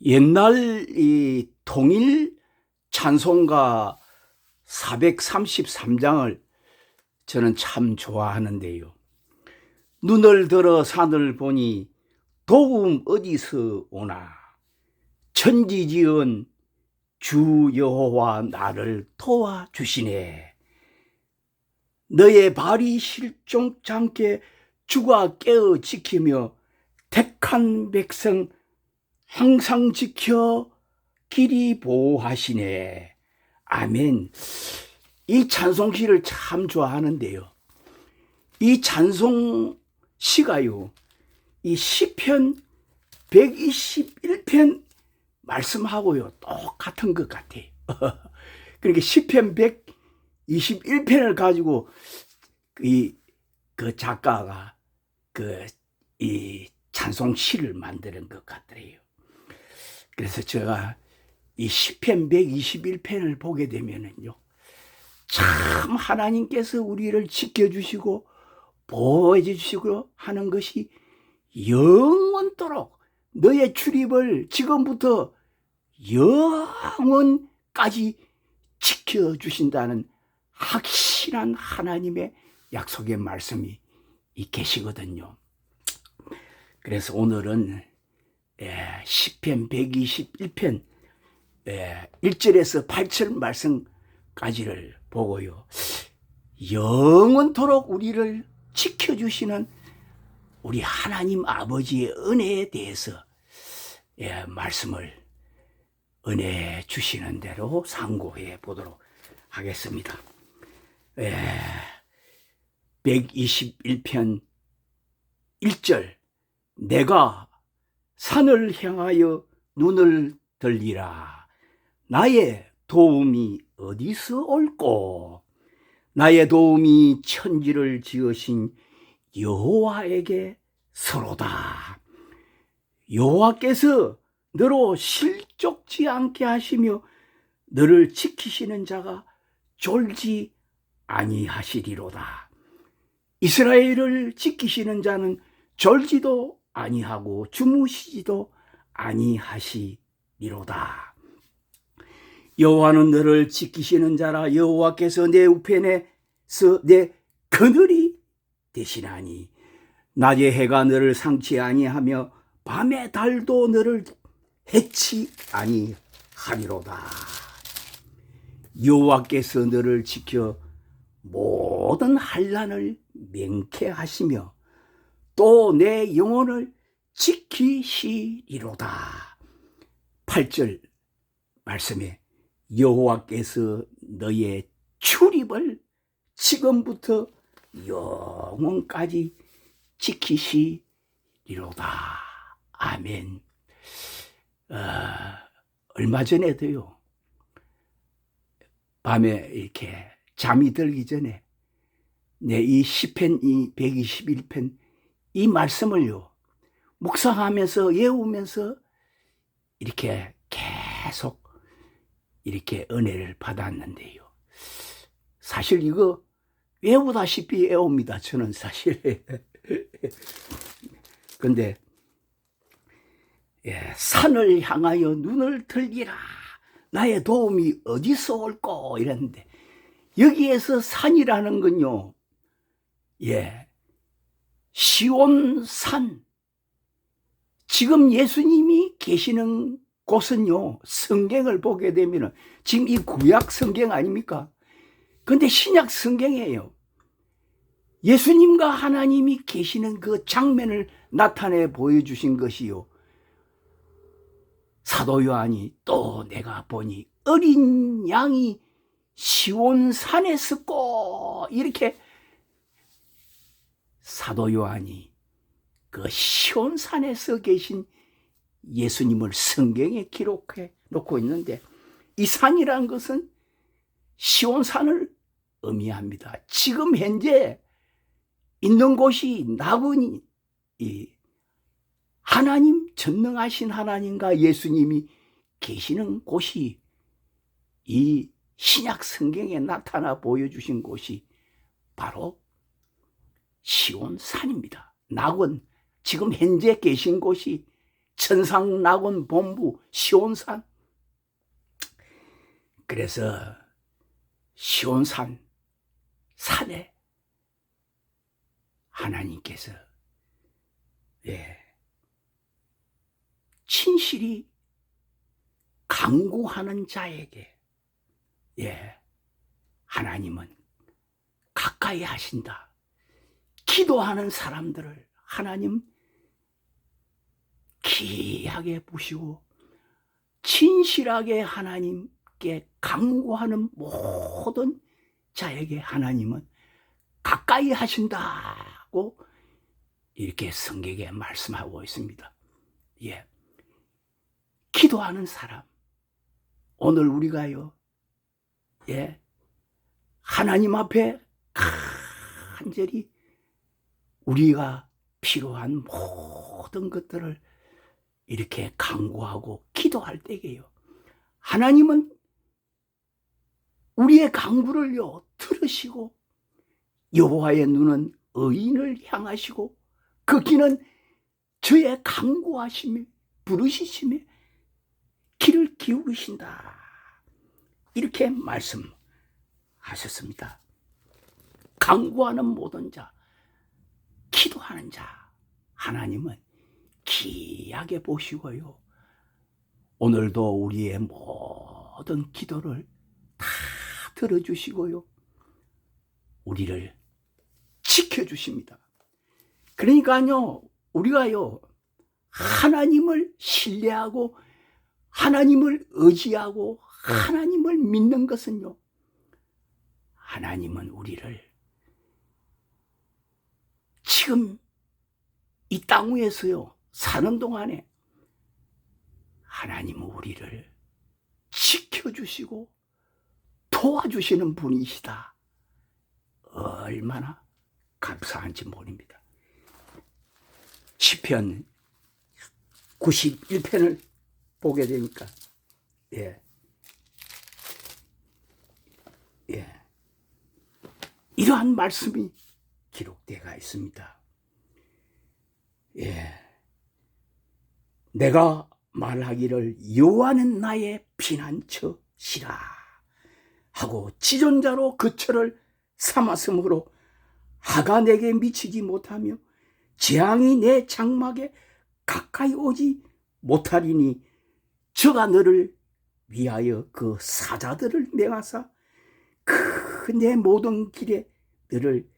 옛날 이 통일 찬송가 433장을 저는 참 좋아하는데요. 눈을 들어 산을 보니 도움 어디서 오나. 천지지은 주 여호와 나를 도와주시네. 너의 발이 실종치 않게 주가 깨어 지키며 택한 백성 항상 지켜 길이 보호하시네. 아멘. 이 찬송시를 참 좋아하는데요. 이 찬송시가요, 이 시편 121편 말씀하고요 똑같은 것 같아요. 그러니까 시편 121편을 가지고 그 작가가 이 찬송시를 만드는 것 같더래요. 그래서 제가 이 시편 121편을 보게 되면은요, 참 하나님께서 우리를 지켜주시고 보호해 주시고 하는 것이 영원토록 너의 출입을 지금부터 영원까지 지켜주신다는 확실한 하나님의 약속의 말씀이 계시거든요. 그래서 오늘은 시편 121편 1절에서 8절 말씀까지를 보고요, 영원토록 우리를 지켜주시는 우리 하나님 아버지의 은혜에 대해서 말씀을 은혜 주시는 대로 상고해 보도록 하겠습니다. 121편 1절, 내가 산을 향하여 눈을 들리라. 나의 도움이 어디서 올꼬. 나의 도움이 천지를 지으신 여호와에게 서로다. 여호와께서 너로 실족지 않게 하시며 너를 지키시는 자가 졸지 아니하시리로다. 이스라엘을 지키시는 자는 졸지도 아니하고 주무시지도 아니하시리로다. 여호와는 너를 지키시는 자라. 여호와께서 내 우편에서 내 그늘이 되시나니 낮에 해가 너를 상치 아니하며 밤에 달도 너를 해치 아니하리로다. 여호와께서 너를 지켜 모든 환난을 명쾌하시며 또 내 영혼을 지키시리로다. 8절 말씀에 여호와께서 너의 출입을 지금부터 영원까지 지키시리로다. 아멘. 얼마 전에도요, 밤에 이렇게 잠이 들기 전에 이 시편 121편 이 말씀을요 묵상하면서 외우면서 이렇게 계속 이렇게 은혜를 받았는데요, 사실 이거 외우다시피 외웁니다, 저는 사실. 근데 산을 향하여 눈을 들기라. 나의 도움이 어디서 올꼬 이랬는데, 여기에서 산이라는 건요, 시온산, 지금 예수님이 계시는 곳은요, 성경을 보게 되면 지금 이 구약 성경 아닙니까? 근데 신약 성경이에요. 예수님과 하나님이 계시는 그 장면을 나타내 보여주신 것이요, 사도 요한이 또 내가 보니 어린 양이 시온산에 섰고, 이렇게 사도 요한이 그 시온산에서 계신 예수님을 성경에 기록해 놓고 있는데, 이 산이라는 것은 시온산을 의미합니다. 지금 현재 있는 곳이 나그니, 하나님, 전능하신 하나님과 예수님이 계시는 곳이 이 신약 성경에 나타나 보여주신 곳이 바로 시온산입니다. 낙원, 지금 현재 계신 곳이 천상낙원 본부 시온산. 그래서 시온산 산에 하나님께서 진실이 간구하는 자에게 하나님은 가까이 하신다. 기도하는 사람들을 하나님 귀하게 보시고 진실하게 하나님께 간구하는 모든 자에게 하나님은 가까이 하신다고 이렇게 성경에 말씀하고 있습니다. 기도하는 사람, 오늘 우리가요, 하나님 앞에 간절히 우리가 필요한 모든 것들을 이렇게 간구하고 기도할 때에요, 하나님은 우리의 간구를요 들으시고 여호와의 눈은 의인을 향하시고 그 귀는 저의 간구하심에 부르시심에 귀를 기울이신다, 이렇게 말씀하셨습니다. 간구하는 모든 자, 기도하는 자, 하나님은 귀하게 보시고요, 오늘도 우리의 모든 기도를 다 들어주시고요, 우리를 지켜주십니다. 그러니까요, 우리가요 하나님을 신뢰하고 하나님을 의지하고 하나님을 믿는 것은요, 하나님은 우리를 지금 이 땅 위에서요 사는 동안에 하나님은 우리를 지켜주시고 도와주시는 분이시다. 얼마나 감사한지 모릅니다. 시편 91편을 보게 되니까 이러한 말씀이 기록되어 있습니다. 내가 말하기를 여호와는 나의 피난처시라 하고 지존자로 그 처를 삼았으므로 하가 내게 미치지 못하며 재앙이 내 장막에 가까이 오지 못하리니 저가 너를 위하여 그 사자들을 맹하사 그 내 모든 길에 너를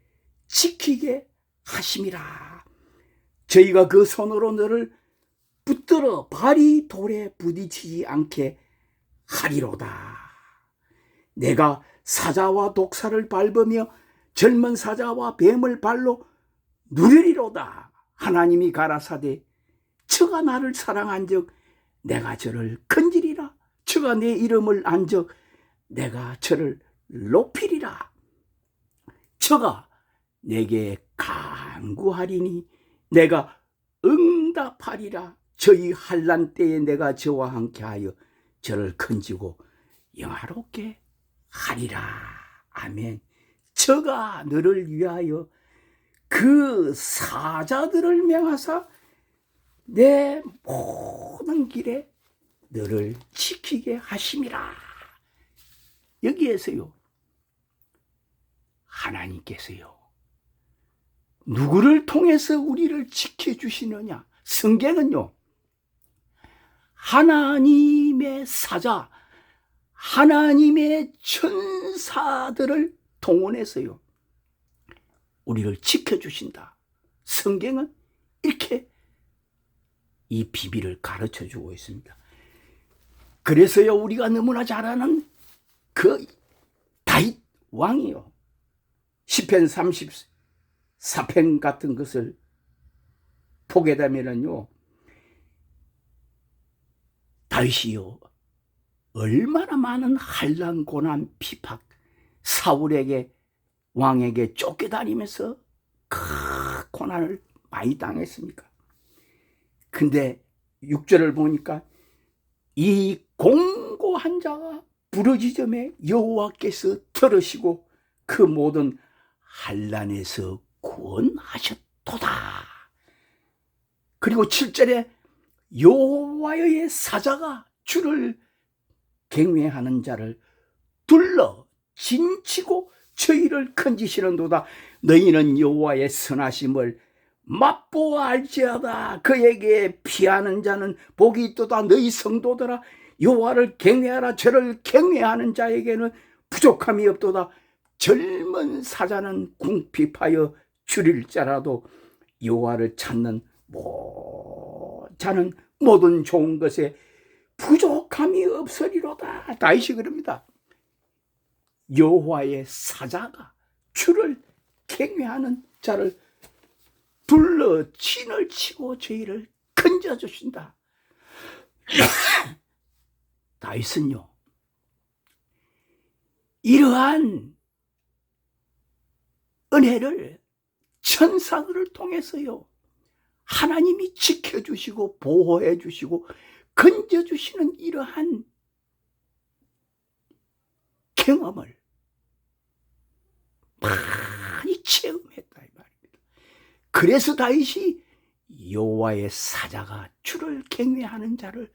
지키게 하심이라. 저희가 그 손으로 너를 붙들어 발이 돌에 부딪히지 않게 하리로다. 내가 사자와 독사를 밟으며 젊은 사자와 뱀을 발로 누리리로다. 하나님이 가라사대 저가 나를 사랑한즉 내가 저를 건지리라. 저가 내 이름을 안즉 내가 저를 높이리라. 저가 내게 간구하리니 내가 응답하리라. 저희 환난 때에 내가 저와 함께하여 저를 건지고 영화롭게 하리라. 아멘. 저가 너를 위하여 그 사자들을 맹하사 내 모든 길에 너를 지키게 하심이라. 여기에서요 하나님께서요 누구를 통해서 우리를 지켜주시느냐? 성경은요 하나님의 사자, 하나님의 천사들을 동원해서요 우리를 지켜주신다. 성경은 이렇게 이 비밀을 가르쳐주고 있습니다. 그래서요 우리가 너무나 잘 아는 그 다윗 왕이요 시편 34편 같은 것을 보게 되면요 다윗이요 얼마나 많은 환난 고난 핍박 사울에게 왕에게 쫓겨다니면서 큰 고난을 많이 당했습니까? 근데 6절을 보니까 이 공고한 자가 부르짖음에 여호와께서 들으시고 그 모든 환난에서 구원하셨도다. 그리고 7절에 여호와의 사자가 주를 경외하는 자를 둘러 진치고 저희를 건지시는도다. 너희는 여호와의 선하심을 맛보아 알지어다. 그에게 피하는 자는 복이 있도다. 너희 성도들아, 여호와를 경외하라. 저를 경외하는 자에게는 부족함이 없도다. 젊은 사자는 궁핍하여 줄일 자라도 여호와를 찾는 자는 모든 좋은 것에 부족함이 없으리로다. 다윗이 그럽니다. 여호와의 사자가 주를 경외하는 자를 둘러 진을 치고 저희를 건져주신다. 다윗은요, 이러한 은혜를 천사들을 통해서요, 하나님이 지켜주시고 보호해 주시고 건져주시는 이러한 경험을 많이 체험했다 이 말입니다. 그래서 다윗이 여호와의 사자가 주를 경외하는 자를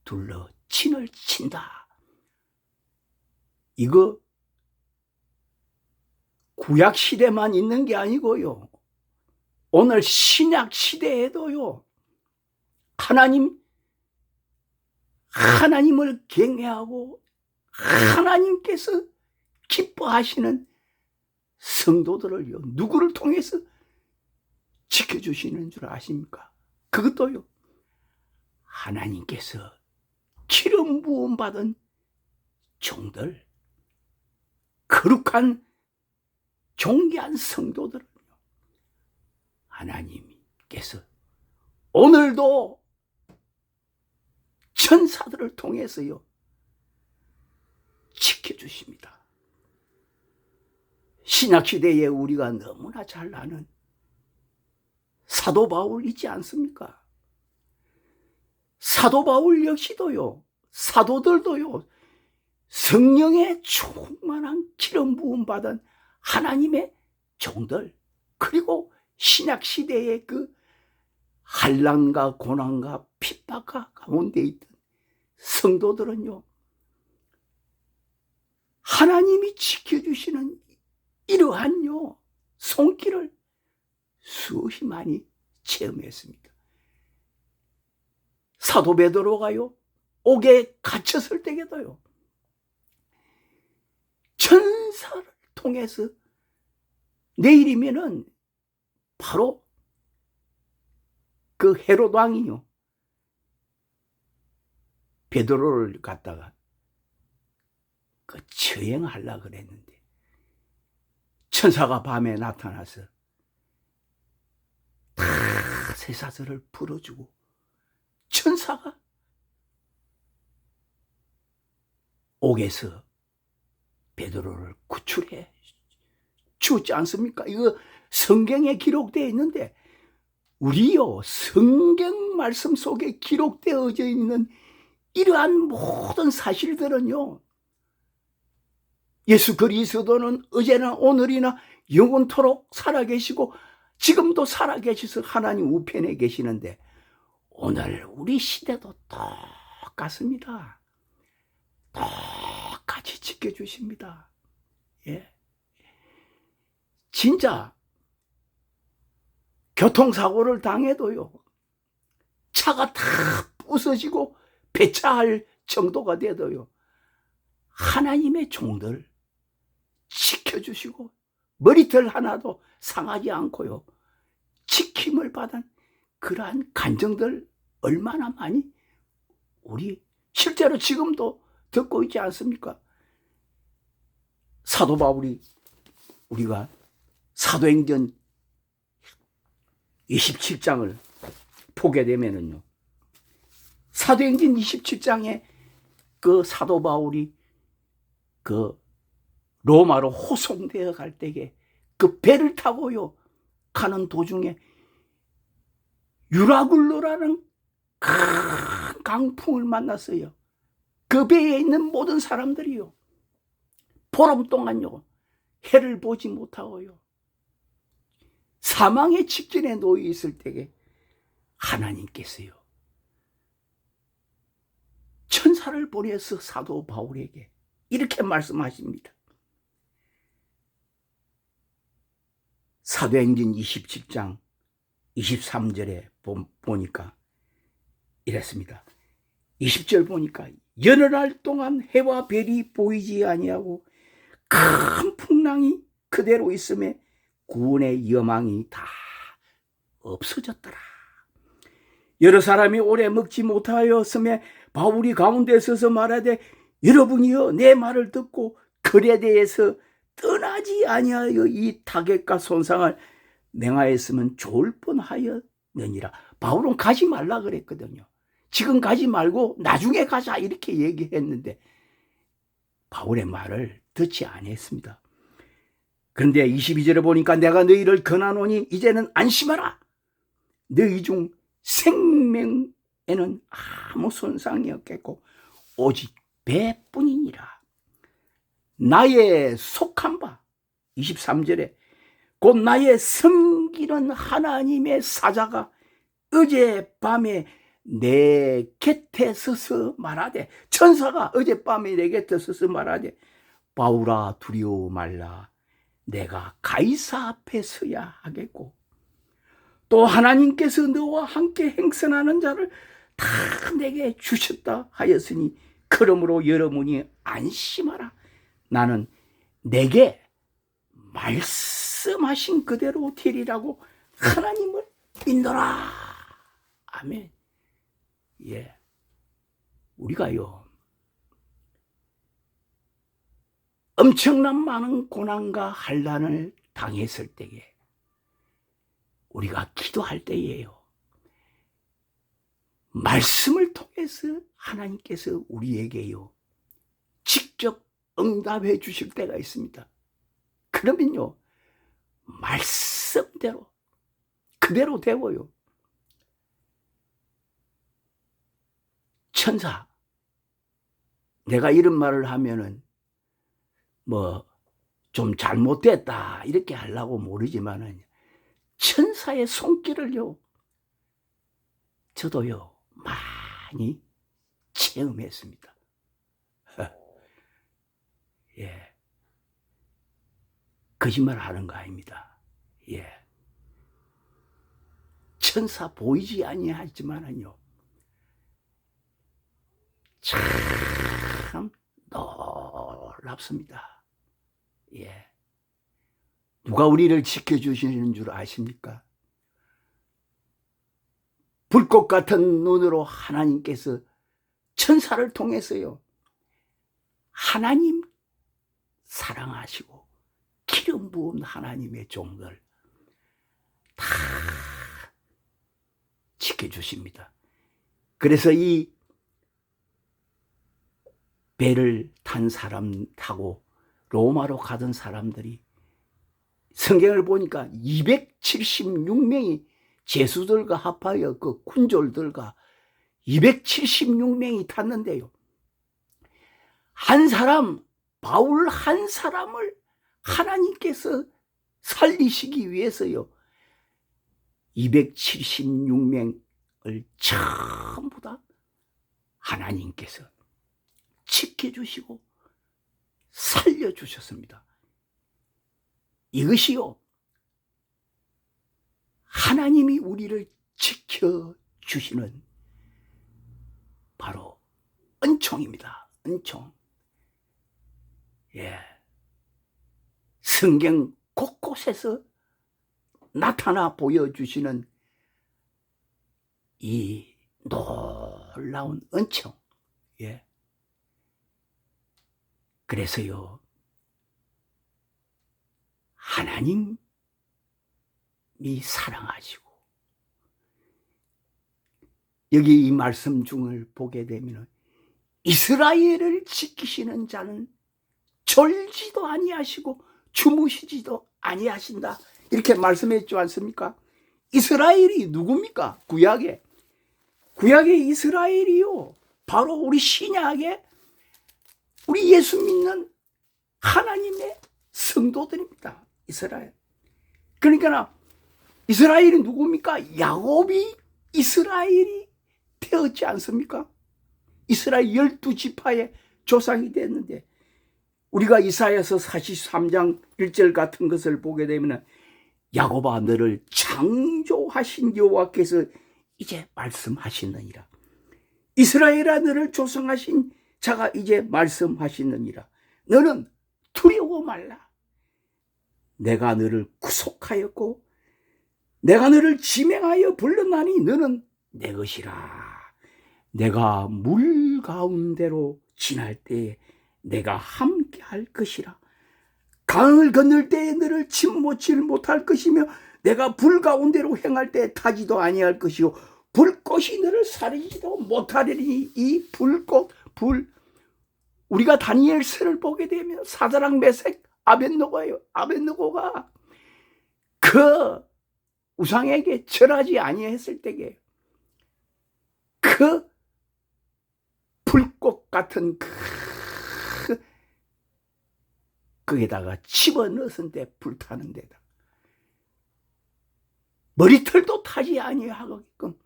둘러 진을 친다. 이거 구약 시대만 있는 게 아니고요, 오늘 신약 시대에도요, 하나님을 경외하고 하나님께서 기뻐하시는 성도들을요, 누구를 통해서 지켜주시는 줄 아십니까? 그것도요, 하나님께서 기름 부음 받은 종들, 거룩한 존귀한 성도들은요, 하나님께서 오늘도 천사들을 통해서요 지켜주십니다. 신약시대에 우리가 너무나 잘 아는 사도 바울이지 않습니까? 사도 바울 역시도요, 사도들도요, 성령의 충만한 기름 부음 받은 하나님의 종들, 그리고 신약시대의 그 환난과 고난과 핍박 가운데 있던 성도들은요, 하나님이 지켜주시는 이러한요 손길을 수없이 많이 체험했습니다. 사도 베드로가요, 옥에 갇혔을 때에도요, 천사를 통해서 내일이면은 바로 그 헤롯 왕이요, 베드로를 갖다가 그 처형하려고 그랬는데 천사가 밤에 나타나서 다 쇠사슬을 풀어주고 천사가 옥에서 베드로를 구출해 주었지 않습니까? 이거 성경에 기록되어 있는데, 우리요 성경 말씀 속에 기록되어져 있는 이러한 모든 사실들은요, 예수 그리스도는 어제나 오늘이나 영원토록 살아계시고 지금도 살아계셔서 하나님 우편에 계시는데, 오늘 우리 시대도 똑같습니다. 똑같이 지켜주십니다. 예. 진짜 교통사고를 당해도요, 차가 다 부서지고 폐차할 정도가 돼도요, 하나님의 종들 지켜주시고 머리털 하나도 상하지 않고요 지킴을 받은 그러한 간정들 얼마나 많이 우리 실제로 지금도 듣고 있지 않습니까? 사도 바울이, 우리가 사도행전 27장을 보게 되면은요, 사도행전 27장에 그 사도 바울이 그 로마로 호송되어 갈 때에 그 배를 타고요 가는 도중에 유라굴로라는 큰 강풍을 만났어요. 그 배에 있는 모든 사람들이요, 보름 동안요 해를 보지 못하고요 사망의 직전에 놓여 있을 때에 하나님께서요 천사를 보내서 사도 바울에게 이렇게 말씀하십니다. 사도행전 27장 23절에 보니까 이랬습니다. 20절 보니까 여러 날 동안 해와 별이 보이지 아니하고 큰 풍랑이 그대로 있음에 구원의 여망이 다 없어졌더라. 여러 사람이 오래 먹지 못하였음에 바울이 가운데 서서 말하되 여러분이여 내 말을 듣고 그레데에서 떠나지 아니하여 이 타격과 손상을 명하였으면 좋을 뻔하였느니라. 바울은 가지 말라 그랬거든요. 지금 가지 말고 나중에 가자 이렇게 얘기했는데 바울의 말을 듣지 아니했습니다. 그런데 22절에 보니까 내가 너희를 권하노니 이제는 안심하라. 너희 중 생명에는 아무 손상이 없겠고 오직 배뿐이니라. 나의 속한 바 23절에 곧 나의 섬기는 하나님의 사자가 어젯밤에 내 곁에 서서 말하되, 천사가 어젯밤에 내 곁에 서서 말하되 바울아 두려워 말라. 내가 가이사 앞에 서야 하겠고 또 하나님께서 너와 함께 행선하는 자를 다 내게 주셨다 하였으니 그러므로 여러분이 안심하라. 나는 내게 말씀하신 그대로 되리라고 하나님을 믿노라. 아멘. 예, 우리가요 엄청난 많은 고난과 환난을 당했을 때에 우리가 기도할 때예요. 말씀을 통해서 하나님께서 우리에게요 직접 응답해 주실 때가 있습니다. 그러면요 말씀대로 그대로 되고요. 천사, 내가 이런 말을 하면은 뭐 좀 잘못됐다 이렇게 하려고 모르지만은 천사의 손길을요 저도요 많이 체험했습니다. 예, 거짓말 하는 거 아닙니다. 예, 천사 보이지 아니하지만은요 참 놀랍습니다. 예, 누가 우리를 지켜주시는 줄 아십니까? 불꽃 같은 눈으로 하나님께서 천사를 통해서요 하나님 사랑하시고 기름 부은 하나님의 종들 다 지켜주십니다. 그래서 이 배를 탄 사람 타고 로마로 가던 사람들이 성경을 보니까 276명이 제수들과 합하여 그 군졸들과 276명이 탔는데요. 한 사람, 바울 한 사람을 하나님께서 살리시기 위해서요. 276명을 전부 다 하나님께서 지켜주시고 살려주셨습니다. 이것이요 하나님이 우리를 지켜주시는 바로 은총입니다. 은총. 예, 성경 곳곳에서 나타나 보여주시는 이 놀라운 은총. 예, 그래서요 하나님이 사랑하시고 여기 이 말씀 중을 보게 되면 이스라엘을 지키시는 자는 졸지도 아니하시고 주무시지도 아니하신다 이렇게 말씀했지 않습니까? 이스라엘이 누굽니까? 구약의 이스라엘이요 바로 우리 신약의 우리 예수 믿는 하나님의 성도들입니다. 이스라엘. 그러니까 이스라엘이 누굽니까? 야곱이 이스라엘이 되었지 않습니까? 이스라엘 12지파의 조상이 됐는데, 우리가 이사야서 43장 1절 같은 것을 보게 되면, 야곱아 너를 창조하신 여호와께서 이제 말씀하시느니라. 이스라엘아 너를 조성하신 자가 이제 말씀하시느니라. 너는 두려워 말라. 내가 너를 구속하였고 내가 너를 지명하여 불렀나니 너는 내 것이라. 내가 물 가운데로 지날 때에 내가 함께 할 것이라. 강을 건널 때에 너를 침몰치 못할 것이며 내가 불 가운데로 행할 때 타지도 아니할 것이요 불꽃이 너를 사르지도 못하리니. 이 불꽃, 우리가 다니엘서를 보게 되면 사드락 메색 아벳느고가 그 우상에게 절하지 아니했을 때에 그 불꽃 같은 거기다가 집어넣었는데 불타는 데다 머리털도 타지 아니하게끔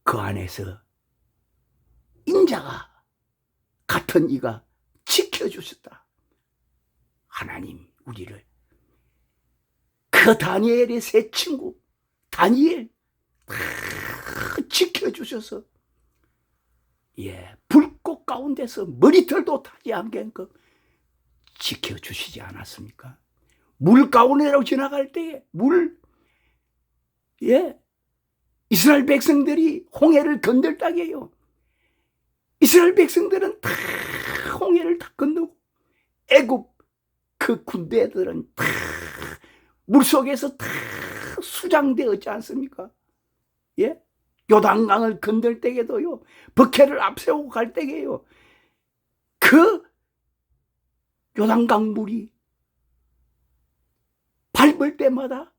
그 안에서 인자가 같은 이가 지켜주셨다. 하나님 우리를 그 다니엘의 세 친구 다니엘 다 지켜주셔서 불꽃 가운데서 머리털도 타지 않게끔 지켜주시지 않았습니까? 물 가운데로 지나갈 때에 이스라엘 백성들이 홍해를 건널다게요. 이스라엘 백성들은 다 홍해를 다 건너고 애굽 그 군대들은 다 물속에서 다 수장되었지 않습니까? 요단강을 건널 때에도요, 버케를 앞세우고 갈 때에요, 그 요단강 물이 밟을 때마다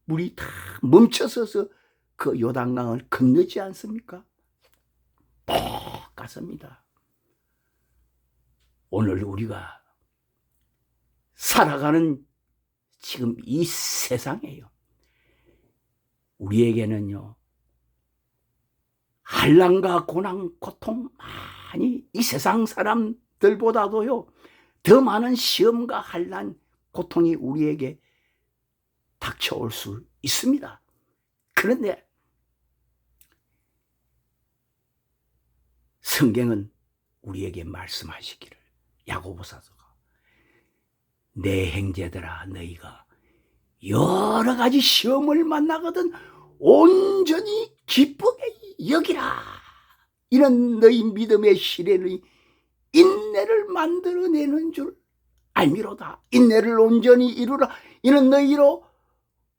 물이 다 멈춰서서 그 요단강을 건너지 않습니까? 똑같습니다. 오늘 우리가 살아가는 지금 이 세상에요, 우리에게는요 한란과 고난 고통 많이, 이 세상 사람들보다도요 더 많은 시험과 한란 고통이 우리에게 닥쳐올 수 있습니다. 그런데 성경은 우리에게 말씀하시기를, 야고보서가 내 형제들아 너희가 여러 가지 시험을 만나거든 온전히 기쁘게 여기라. 이는 너희 믿음의 시련이 인내를 만들어내는 줄 알미로다. 인내를 온전히 이루라. 이는 너희로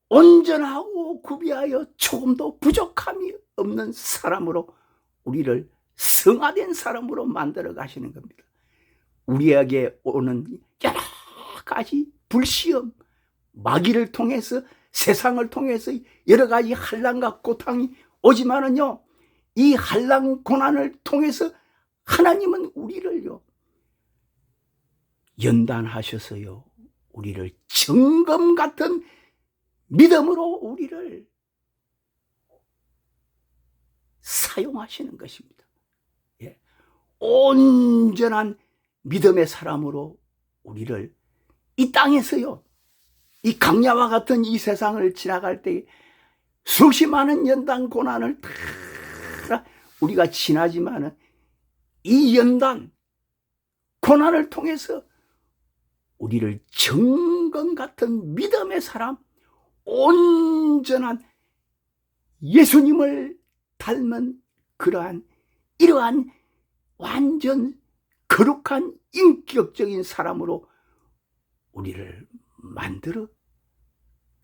온전하고 구비하여 조금도 부족함이 없는 사람으로, 우리를 성화된 사람으로 만들어 가시는 겁니다. 우리에게 오는 여러 가지 불시험, 마귀를 통해서, 세상을 통해서 여러 가지 한란과 고통이 오지만은요, 이 한란 고난을 통해서 하나님은 우리를요 연단하셔서요 우리를 정금 같은 믿음으로 우리를 사용하시는 것입니다. 온전한 믿음의 사람으로 우리를 이 땅에서요, 이 강야와 같은 이 세상을 지나갈 때 수없이 많은 연단 고난을 다 우리가 지나지만은 이 연단 고난을 통해서 우리를 정금 같은 믿음의 사람, 온전한 예수님을 닮은 이러한 완전 거룩한 인격적인 사람으로 우리를 만들어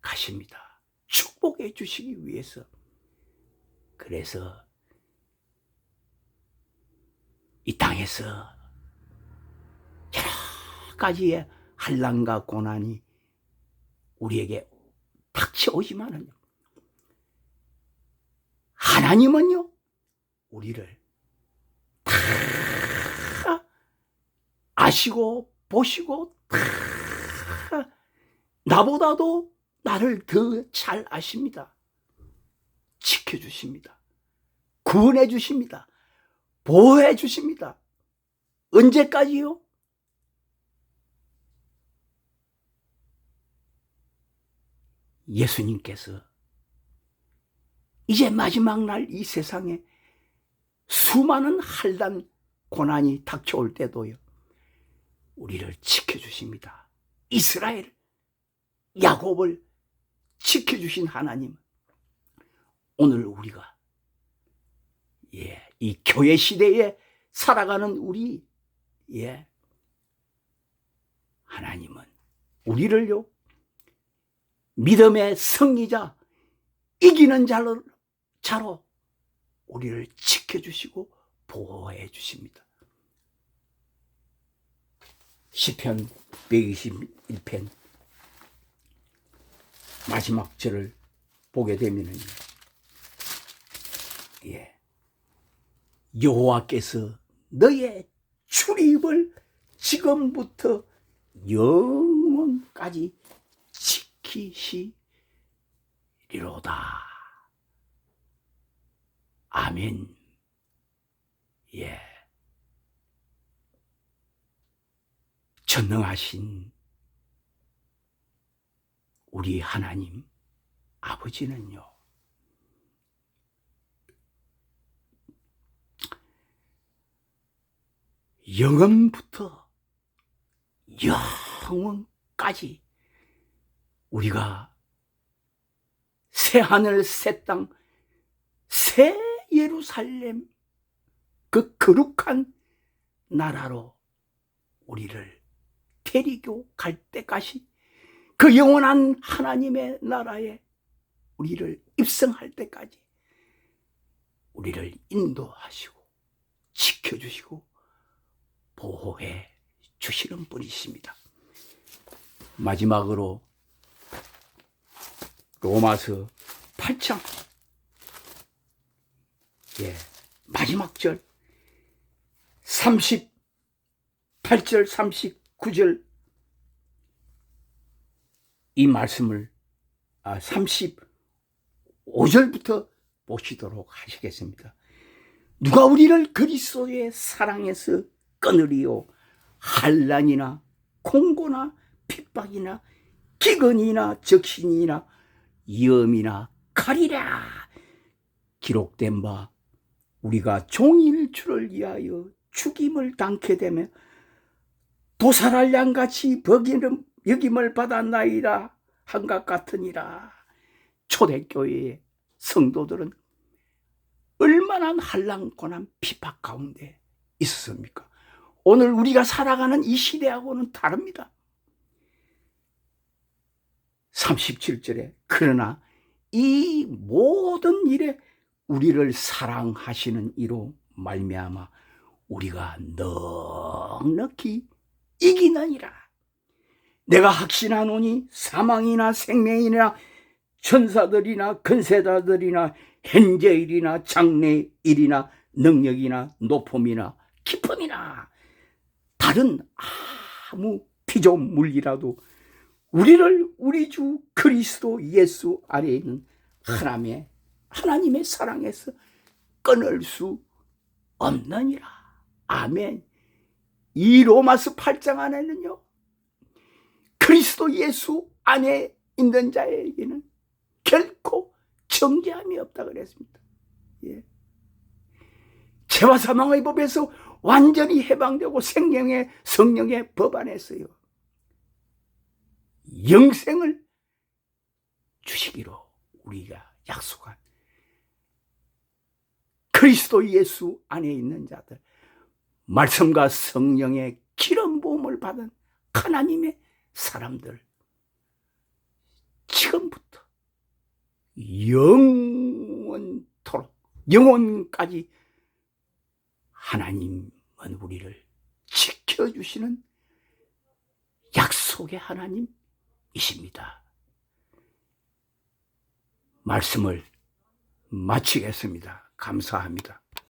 가십니다. 축복해 주시기 위해서. 그래서 이 땅에서 여러 가지의 한란과 고난이 우리에게 닥쳐오지만은 하나님은요 우리를 다 아시고 보시고 다 나보다도 나를 더 잘 아십니다. 지켜주십니다. 구원해 주십니다. 보호해 주십니다. 언제까지요? 예수님께서 이제 마지막 날 이 세상에 수많은 환난 고난이 닥쳐올 때도요, 우리를 지켜주십니다. 이스라엘, 야곱을 지켜주신 하나님, 오늘 우리가 이 교회 시대에 살아가는 우리, 하나님은 우리를요, 믿음의 승리자, 이기는 자로 우리를 지켜주시고 보호해 주십니다. 시편 121편 마지막 절을 보게 되면은요, 여호와께서 너의 출입을 지금부터 영원까지 지키시리로다. 아멘. 전능하신 우리 하나님 아버지는요, 영원부터 영원까지 우리가 새 하늘 새 땅 새 예루살렘, 그 거룩한 나라로 우리를 데리고 갈 때까지, 그 영원한 하나님의 나라에 우리를 입성할 때까지 우리를 인도하시고 지켜주시고 보호해 주시는 분이십니다. 마지막으로 로마서 8장 마지막 절 38절 39절 이 말씀을 35절부터 보시도록 하시겠습니다. 누가 우리를 그리스도의 사랑에서 끊으리요? 환난이나 공고나 핍박이나 기근이나 적신이나 위험이나 칼이라. 기록된 바 우리가 종일 주를 위하여 죽임을 당케 되며 도살할 양같이 여김을 받았나이다 한 것 같으니라. 초대교회의 성도들은 얼마나 환난 고난 핍박 가운데 있었습니까? 오늘 우리가 살아가는 이 시대하고는 다릅니다. 37절에 그러나 이 모든 일에 우리를 사랑하시는 이로 말미암아 우리가 넉넉히 이기느니라. 내가 확신하노니 사망이나 생명이나 천사들이나 근세자들이나 현재일이나 장래일이나 능력이나 높음이나 깊음이나 다른 아무 피조물이라도 우리를 우리 주 그리스도 예수 안에 있는 하나님의 사랑에서 끊을 수 없느니라. 아멘. 이 로마서 8장 안에는요, 그리스도 예수 안에 있는 자에게는 결코 정죄함이 없다 그랬습니다. 죄와 사망의 법에서 완전히 해방되고 생명의 성령의 법 안에서요, 영생을 주시기로 우리가 약속한 그리스도 예수 안에 있는 자들, 말씀과 성령의 기름 부음을 받은 하나님의 사람들, 지금부터 영원까지 하나님은 우리를 지켜주시는 약속의 하나님이십니다. 말씀을 마치겠습니다. 감사합니다.